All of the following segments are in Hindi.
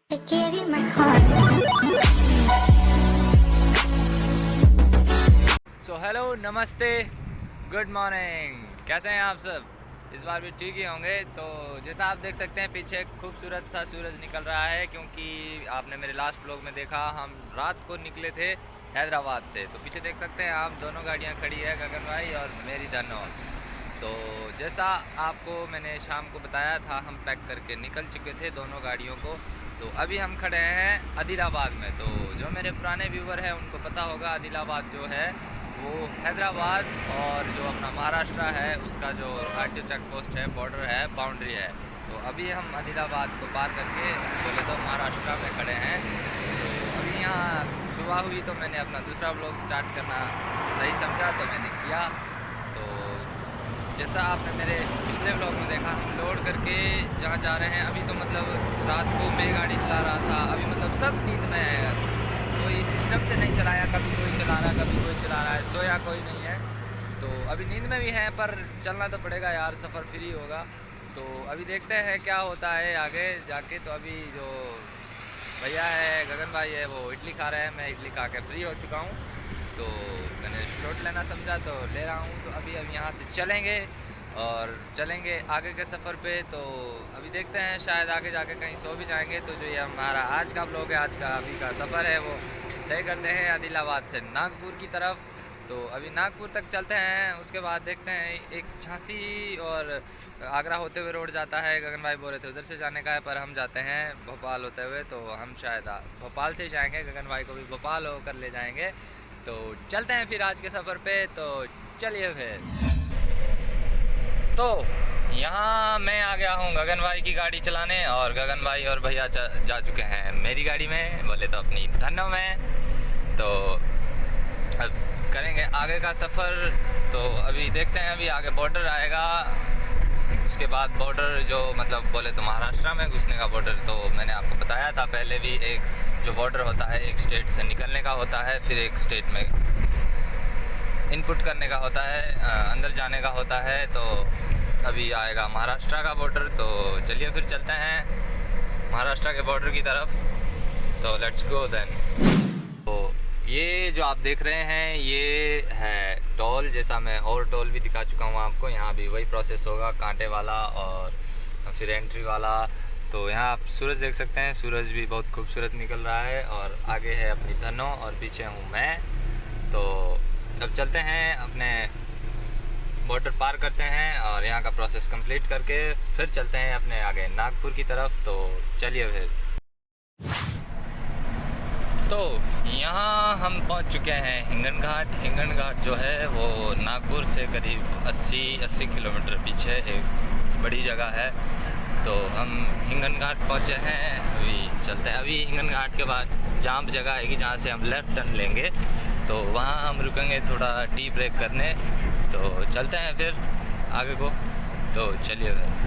I gave you my heart. Hello नमस्ते गुड मॉर्निंग, कैसे हैं आप सब। इस बार भी ठीक ही होंगे। तो जैसा आप देख सकते हैं पीछे खूबसूरत सा सूरज निकल रहा है, क्योंकि आपने मेरे लास्ट ब्लॉग में देखा हम रात को निकले थे हैदराबाद से। तो पीछे देख सकते हैं आप दोनों गाड़ियां खड़ी है, गगन भाई और मेरी धनो। तो जैसा आपको मैंने शाम को बताया था, हम पैक करके निकल चुके थे दोनों गाड़ियों को। तो अभी हम खड़े हैं आदिलाबाद में। तो जो मेरे पुराने व्यूवर हैं उनको पता होगा, आदिलाबाद जो है वो हैदराबाद और जो अपना महाराष्ट्र है उसका जो आरटीओ चेक पोस्ट है, बॉर्डर है, बाउंड्री है। तो अभी हम आदिलाबाद को पार करके बोले तो महाराष्ट्र में खड़े हैं। तो अभी यहाँ सुबह हुई तो मैंने अपना दूसरा व्लॉग स्टार्ट करना सही समझा, तो मैंने किया। तो जैसा आपने मेरे पिछले व्लॉग में देखा, हम लोड करके जहाँ जा रहे हैं अभी, तो मतलब रात को मैं गाड़ी चला रहा था, अभी मतलब सब नींद में है। कोई सिस्टम से नहीं चलाया, कभी कोई चला रहा है, कभी कोई चला रहा है, सोया कोई नहीं है। तो अभी नींद में भी हैं, पर चलना तो पड़ेगा यार, सफ़र फ्री होगा। तो अभी देखते हैं क्या होता है आगे जाके। तो अभी जो भैया है, गगन भाई है, वो इडली खा रहे हैं, मैं इडली खा के फ्री हो चुका हूँ। तो मैंने शॉट लेना समझा तो ले रहा हूँ। तो अभी हम यहाँ से चलेंगे और चलेंगे आगे के सफ़र पे। तो अभी देखते हैं, शायद आगे जाके कहीं सो भी जाएंगे। तो जो ये हमारा आज का व्लॉग है, आज का अभी का सफ़र है, वो तय करते हैं आदिलाबाद से नागपुर की तरफ। तो अभी नागपुर तक चलते हैं, उसके बाद देखते हैं। एक झांसी और आगरा होते हुए रोड जाता है, गगन भाई बोल रहे थे उधर से जाने का है, पर हम जाते हैं भोपाल होते हुए। तो हम शायद भोपाल से ही जाएंगे, गगन भाई को भी भोपाल होकर ले जाएंगे। तो चलते हैं फिर आज के सफ़र पे। तो चलिए फिर। तो यहाँ मैं आ गया हूँ गगन भाई की गाड़ी चलाने, और गगन भाई और भैया जा चुके हैं मेरी गाड़ी में, बोले तो अपनी धनो में। तो अब करेंगे आगे का सफ़र। तो अभी देखते हैं, अभी आगे बॉर्डर आएगा, उसके बाद बॉर्डर जो मतलब बोले तो महाराष्ट्र में घुसने का बॉर्डर। तो मैंने आपको बताया था पहले भी, एक जो बॉर्डर होता है एक स्टेट से निकलने का होता है, फिर एक स्टेट में इनपुट करने का होता है, अंदर जाने का होता है। तो अभी आएगा महाराष्ट्र का बॉर्डर। तो चलिए फिर चलते हैं महाराष्ट्र के बॉर्डर की तरफ। तो लेट्स गो देन। तो ये जो आप देख रहे हैं ये है टोल, जैसा मैं और टोल भी दिखा चुका हूँ आपको। यहाँ भी वही प्रोसेस होगा, कांटे वाला और फिर एंट्री वाला। तो यहाँ आप सूरज देख सकते हैं, सूरज भी बहुत खूबसूरत निकल रहा है, और आगे है अपनी धनो और पीछे हूँ मैं। तो अब चलते हैं, अपने बॉर्डर पार करते हैं और यहाँ का प्रोसेस कंप्लीट करके फिर चलते हैं अपने आगे नागपुर की तरफ। तो चलिए फिर। तो यहाँ हम पहुँच चुके हैं हिंगन घाट। हिंगन घाट जो है वो नागपुर से करीब 80 किलोमीटर पीछे एक बड़ी जगह है। तो हम हिंगन घाट पहुँचे हैं, अभी चलते हैं। अभी हिंगन घाट के बाद जाम्प जगह आएगी जहाँ से हम लेफ़्ट टर्न लेंगे, तो वहाँ हम रुकेंगे थोड़ा टी ब्रेक करने। तो चलते हैं फिर आगे को। तो चलिए फिर।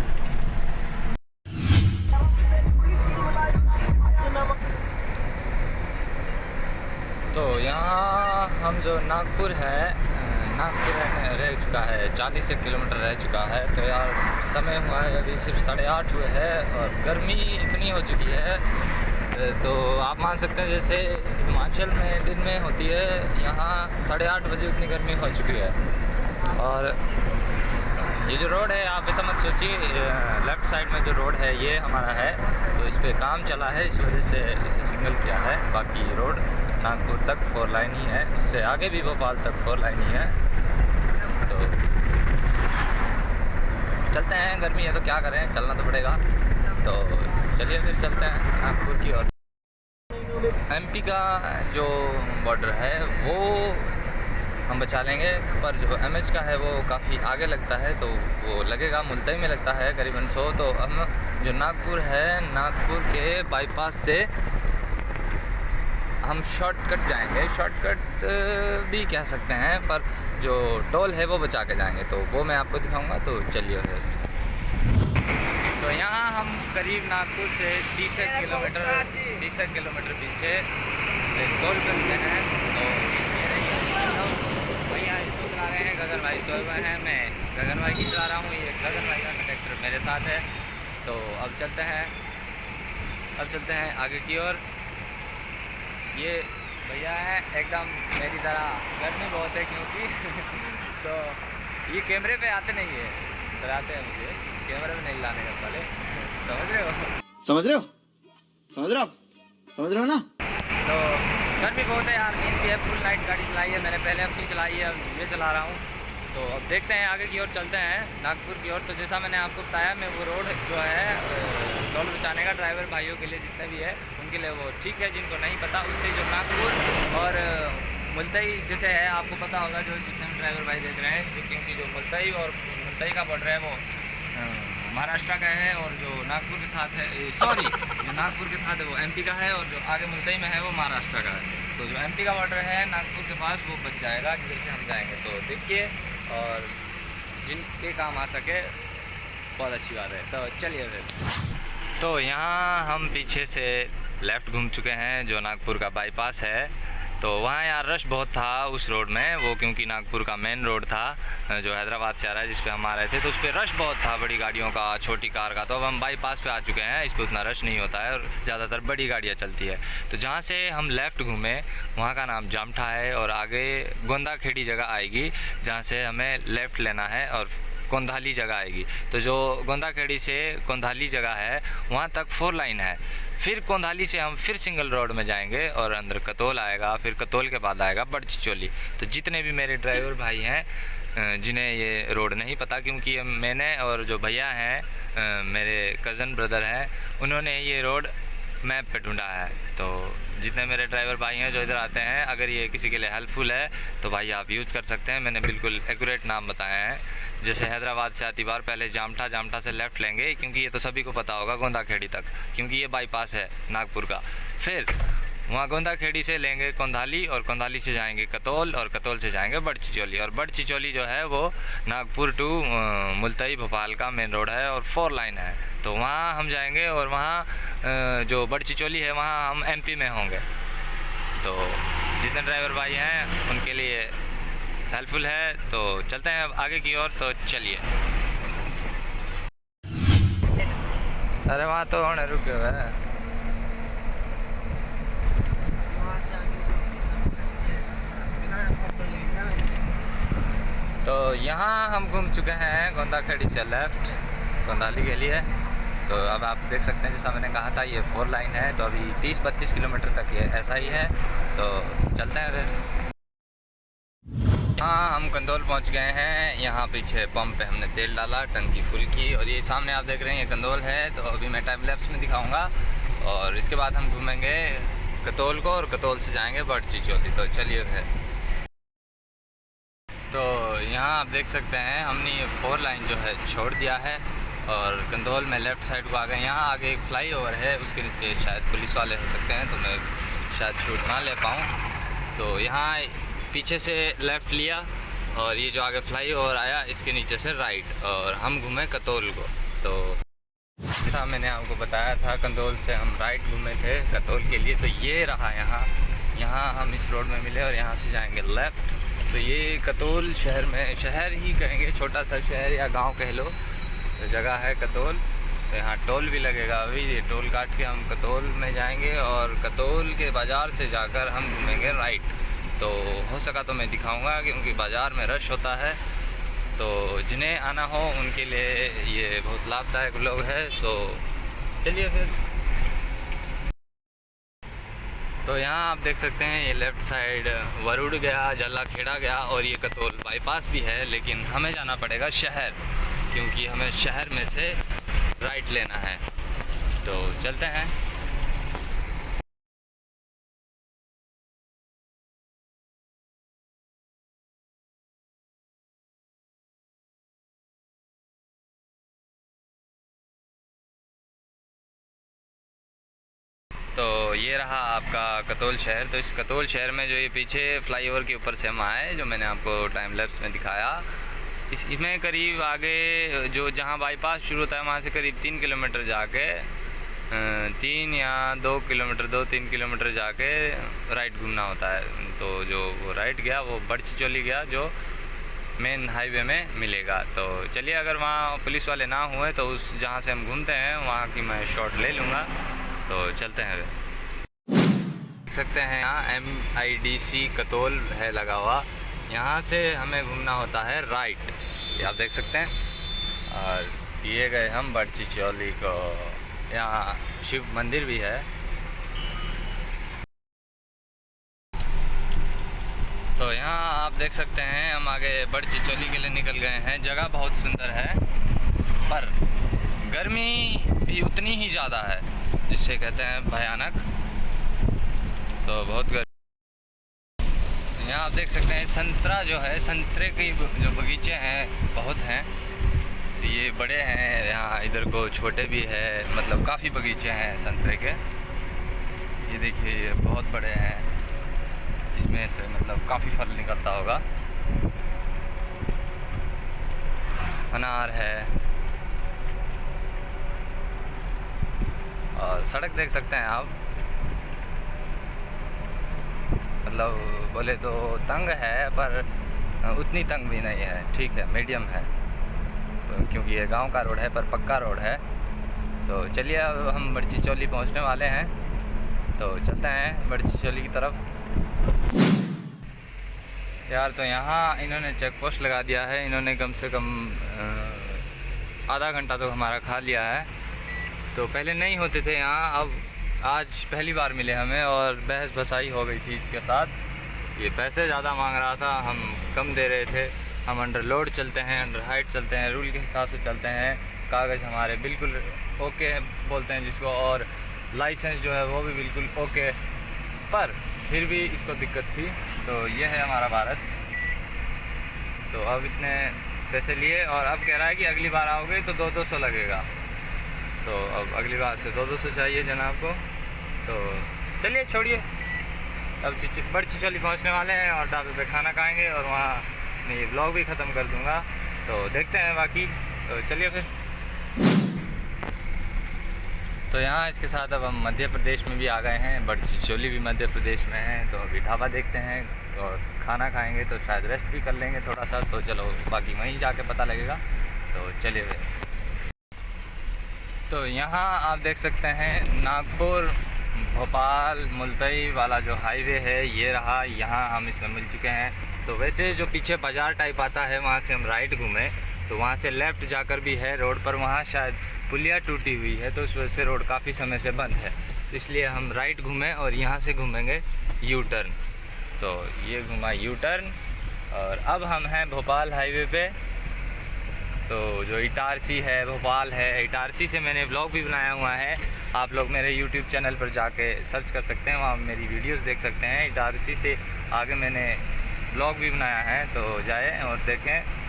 तो यहाँ हम जो नागपुर है, नागपुर रह चुका है 40 किलोमीटर रह चुका है। तो यार समय हुआ है अभी सिर्फ 8:30 हुए है, और गर्मी इतनी हो चुकी है। तो आप मान सकते हैं जैसे हिमाचल में दिन में होती है, यहाँ 8:30 बजे उतनी गर्मी हो चुकी है। और ये जो रोड है आप ऐसा मत सोचिए, लेफ़्ट साइड में जो रोड है ये हमारा है, तो इस पर काम चला है, इस वजह से इसे सिंगल किया है। बाकी रोड नागपुर तक 4 लाइन ही है, उससे आगे भी भोपाल तक 4 लाइन ही है। तो चलते हैं, गर्मी है तो क्या करें, चलना तो पड़ेगा। तो चलिए फिर चलते हैं नागपुर की ओर। एमपी का जो बॉर्डर है वो हम बचा लेंगे, पर जो एमएच का है वो काफ़ी आगे लगता है, तो वो लगेगा मुल्तई में लगता है करीबन 100। तो हम जो नागपुर है, नागपुर के बाईपास से हम शॉर्टकट जाएंगे। शॉर्टकट भी कह सकते हैं, पर जो टोल है वो बचा के जाएंगे, तो वो मैं आपको दिखाऊंगा। तो चलिए फिर। तो यहाँ हम करीब नागपुर से 30 किलोमीटर पीछे एक टोल करते हैं। तो भैया इसको चला रहे हैं, गगन भाई सोए हुए हैं, मैं गगन भाई की चला रहा हूँ, ये गगन भाई का ट्रैक्टर मेरे साथ है। तो अब चलते हैं अब चलते हैं आगे की ओर। ये भैया हैं एकदम मेरी तरह, गर्मी बहुत है क्योंकि तो ये कैमरे पे आते नहीं है, डराते हैं मुझे, कैमरे में नहीं लाने का साले, समझ रहे हो? समझ रहे हो? समझ रहे हो? समझ रहे हो ना? तो गर्मी बहुत है यार, नींद भी है, फुल नाइट गाड़ी चलाई है मैंने, पहले अपनी चलाई है, अब ये चला रहा हूँ। तो अब देखते हैं आगे की ओर चलते हैं नागपुर की ओर। तो जैसा मैंने आपको बताया, मैं वो रोड जो है टोल बचाने का ड्राइवर भाइयों के लिए जितने भी है उनके लिए वो ठीक है, जिनको नहीं पता उससे जो नागपुर और मुल्तई जैसे है, आपको पता होगा जो जितने भी ड्राइवर भाई देख रहे हैं, जो क्योंकि जो मुल्तई और मुल्तई का बॉर्डर है वो महाराष्ट्र का है, और जो नागपुर के साथ है, सॉरी जो नागपुर के साथ है वो एमपी का है, और जो आगे मुल्तई में है वो महाराष्ट्र का है। तो जो एमपी का बॉर्डर है नागपुर के पास वो बच जाएगा जिधर से हम जाएंगे। तो देखिए, और जिनके काम आ सके बहुत अच्छी बात है। तो चलिए फिर। तो यहाँ हम पीछे से लेफ़्ट घूम चुके हैं, जो नागपुर का बाईपास है। तो वहाँ यार रश बहुत था उस रोड में, वो क्योंकि नागपुर का मेन रोड था जो हैदराबाद से आ रहा है, जिस पे हम आ रहे थे, तो उस पर रश बहुत था, बड़ी गाड़ियों का, छोटी कार का। तो अब हम बाईपास पे आ चुके हैं, इस पर उतना रश नहीं होता है और ज़्यादातर बड़ी गाड़ियाँ चलती है। तो जहाँ से हम लेफ़्ट घूमे वहाँ का नाम जामठा है, और आगे गोंदा खेड़ी जगह आएगी जहाँ से हमें लेफ़्ट लेना है, और कोंधाली जगह आएगी। तो जो गोंदा खेड़ी से कोंधाली जगह है वहाँ तक 4 लाइन है। फिर कोंधाली से हम फिर सिंगल रोड में जाएंगे और अंदर कतोल आएगा, फिर कतोल के बाद आएगा बड़चिचोली। तो जितने भी मेरे ड्राइवर भाई हैं जिन्हें ये रोड नहीं पता, क्योंकि मैंने और जो भैया हैं मेरे कज़न ब्रदर हैं, उन्होंने ये रोड मैप पे ढूंढा है। तो जितने मेरे ड्राइवर भाई हैं जो इधर आते हैं, अगर ये किसी के लिए हेल्पफुल है तो भाई आप यूज़ कर सकते हैं। मैंने बिल्कुल एक्यूरेट नाम बताए हैं। जैसे हैदराबाद से आती बार पहले जामठा, जामठा से लेफ़्ट लेंगे, क्योंकि ये तो सभी को पता होगा गोंदा खेड़ी तक, क्योंकि ये बाईपास है नागपुर का। फिर वहाँ गोंदा खेड़ी से लेंगे कोंधाली, और कोंधाली से जाएंगे कतोल, और कतोल से जाएंगे बड़चिचोली। और बड़चिचोली जो है वो नागपुर टू मुल्तई भोपाल का मेन रोड है और 4 लाइन है। तो वहाँ हम जाएंगे, और वहाँ जो बड़चिचोली है वहाँ हम एमपी में होंगे। तो जितने ड्राइवर भाई हैं उनके लिए हेल्पफुल है। तो चलते हैं अब आगे की ओर। तो चलिए। अरे वहाँ तो होने रुके हुए हैं। तो यहाँ हम घूम चुके हैं गोंदा खेड़ी से लेफ़्ट कोंधाली के लिए। तो अब आप देख सकते हैं, जैसा मैंने कहा था ये 4 लाइन है, तो अभी 30-32 किलोमीटर तक ये ऐसा ही है। तो चलते हैं फिर। हाँ, हम कंदौल पहुँच गए हैं। यहाँ पीछे पंप पे हमने तेल डाला, टंकी फुल की, और ये सामने आप देख रहे हैं ये कंदौल है। तो अभी मैं टाइम लैप्स में दिखाऊँगा, और इसके बाद हम घूमेंगे कतोल को, और कतोल से जाएँगे बड़चिचोली। तो चलिए फिर। तो यहाँ आप देख सकते हैं हमने ये 4 लाइन जो है छोड़ दिया है, और कंदौल में लेफ़्ट साइड को आ गए। यहाँ आगे एक फ्लाईओवर है, उसके नीचे शायद पुलिस वाले हो सकते हैं, तो मैं शायद शूट ना ले पाऊँ। तो यहाँ पीछे से लेफ़्ट लिया, और ये जो आगे फ्लाईओवर आया इसके नीचे से राइट, और हम घूमे कतोल को। तो जैसा मैंने आपको बताया था, कंदौल से हम राइट घूमे थे कतोल के लिए। तो ये रहा यहाँ हम इस रोड में मिले, और यहाँ से जाएंगे लेफ़्ट। तो ये कतोल शहर में, शहर ही कहेंगे, छोटा सा शहर या गांव कह लो, तो जगह है कतोल। तो यहाँ टोल भी लगेगा। अभी ये टोल काट के हम कतोल में जाएंगे, और कतोल के बाज़ार से जाकर हम घूमेंगे राइट। तो हो सका तो मैं दिखाऊंगा, क्योंकि बाज़ार में रश होता है। तो जिन्हें आना हो उनके लिए ये बहुत लाभदायक लोग है। सो चलिए फिर। तो यहाँ आप देख सकते हैं ये लेफ़्ट साइड वरुड़ गया, जल्लाखेड़ा गया, और ये कतोल बाईपास भी है। लेकिन हमें जाना पड़ेगा शहर, क्योंकि हमें शहर में से राइट लेना है। तो चलते हैं। तो ये रहा आपका कतोल शहर। तो इस कतोल शहर में जो ये पीछे फ्लाईओवर के ऊपर से हम आए, जो मैंने आपको टाइम लैप्स में दिखाया, इसमें करीब आगे जो जहाँ बाईपास शुरू होता है वहाँ से करीब 3 किलोमीटर जाके 3 या 2-3 किलोमीटर जाके राइट घूमना होता है। तो जो वो राइट गया वो बड़चिचोली गया, जो मेन हाईवे में मिलेगा। तो चलिए, अगर वहाँ पुलिस वाले ना हुए तो उस जहाँ से हम घूमते हैं वहाँ की मैं शॉट ले लूँगा। तो चलते हैं। देख सकते हैं यहाँ MIDC कतोल है लगा हुआ, यहाँ से हमें घूमना होता है राइट, ये आप देख सकते हैं। और ये गए हम बड़चिचौली को, यहाँ शिव मंदिर भी है। तो यहाँ आप देख सकते हैं हम आगे बड़चिचौली के लिए निकल गए हैं। जगह बहुत सुंदर है पर गर्मी भी उतनी ही ज़्यादा है, जिससे कहते हैं भयानक। तो बहुत गर्मी। यहाँ आप देख सकते हैं संतरा जो है, संतरे के जो बगीचे हैं बहुत हैं, ये बड़े हैं। यहाँ इधर को छोटे भी है, मतलब काफ़ी बगीचे हैं संतरे के। ये देखिए ये बहुत बड़े हैं, इसमें से मतलब काफ़ी फल निकलता होगा। अनार है और सड़क देख सकते हैं आप, मतलब बोले तो तंग है पर उतनी तंग भी नहीं है, ठीक है, मीडियम है। तो क्योंकि ये गांव का रोड है पर पक्का रोड है। तो चलिए अब हम बड़चिचौली पहुंचने वाले हैं, तो चलते हैं बड़चिचौली की तरफ। यार तो यहाँ इन्होंने चेक पोस्ट लगा दिया है, इन्होंने कम से कम आधा घंटा तो हमारा खा लिया है। तो पहले नहीं होते थे यहाँ, अब आज पहली बार मिले हमें और बहस बसाई हो गई थी इसके साथ। ये पैसे ज़्यादा मांग रहा था, हम कम दे रहे थे। हम अंडर लोड चलते हैं, अंडर हाइट चलते हैं, रूल के हिसाब से चलते हैं, कागज़ हमारे बिल्कुल ओके हैं बोलते हैं जिसको, और लाइसेंस जो है वो भी बिल्कुल ओके। पर फिर भी इसको दिक्कत थी। तो ये है हमारा भारत। तो अब इसने पैसे लिए और अब कह रहा है कि अगली बार आओगे तो 200 लगेगा। तो अब अगली बार से 200 चाहिए जनाब को। तो चलिए छोड़िए, अब बड़चिचौली पहुंचने वाले हैं और ढाबे पे खाना खाएंगे और वहाँ मैं ये ब्लॉग भी ख़त्म कर दूंगा। तो देखते हैं बाकी, तो चलिए फिर। तो यहाँ इसके साथ अब हम मध्य प्रदेश में भी आ गए हैं, बड़चिचौली भी मध्य प्रदेश में है। तो अभी ढाबा देखते हैं और खाना खाएंगे, तो शायद रेस्ट भी कर लेंगे थोड़ा सा। तो चलो बाकी वहीं जाके पता लगेगा, तो चलिए फिर। तो यहाँ आप देख सकते हैं नागपुर भोपाल मुल्तई वाला जो हाईवे है ये रहा, यहाँ हम इसमें मिल चुके हैं। तो वैसे जो पीछे बाज़ार टाइप आता है वहाँ से हम राइट घूमें, तो वहाँ से लेफ़्ट जाकर भी है रोड पर, वहाँ शायद पुलिया टूटी हुई है तो उस वजह से रोड काफ़ी समय से बंद है। तो इसलिए हम राइट घूमें और यहाँ से घूमेंगे यू टर्न। तो ये घुमा यू टर्न और अब हम हैं भोपाल हाईवे पे। तो जो इटारसी है भोपाल है, इटारसी से मैंने व्लॉग भी बनाया हुआ है, आप लोग मेरे यूट्यूब चैनल पर जाके सर्च कर सकते हैं, वहाँ मेरी वीडियोस देख सकते हैं। इटारसी से आगे मैंने व्लॉग भी बनाया है, तो जाएं और देखें।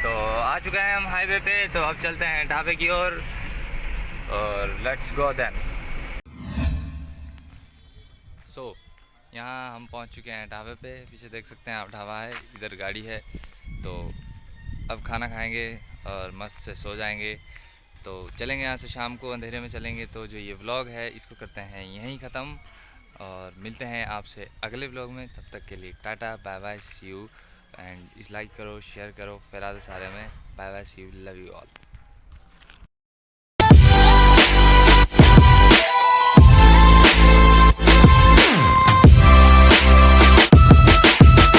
तो आ चुके हैं हम हाईवे पे, तो अब चलते हैं ढाबे की ओर और लेट्स गो देन। सो यहाँ हम पहुँच चुके हैं ढाबे पे, पीछे देख सकते हैं आप ढाबा है, इधर गाड़ी है। तो अब खाना खाएंगे और मस्त से सो जाएंगे। तो चलेंगे यहाँ से, शाम को अंधेरे में चलेंगे। तो जो ये व्लॉग है इसको करते हैं यहीं ख़त्म और मिलते हैं आपसे अगले व्लॉग में। तब तक के लिए tata bye bye, see you. And इस लाइक करो, शेयर करो, फैला दो सारे में। Bye bye, see you, love you all.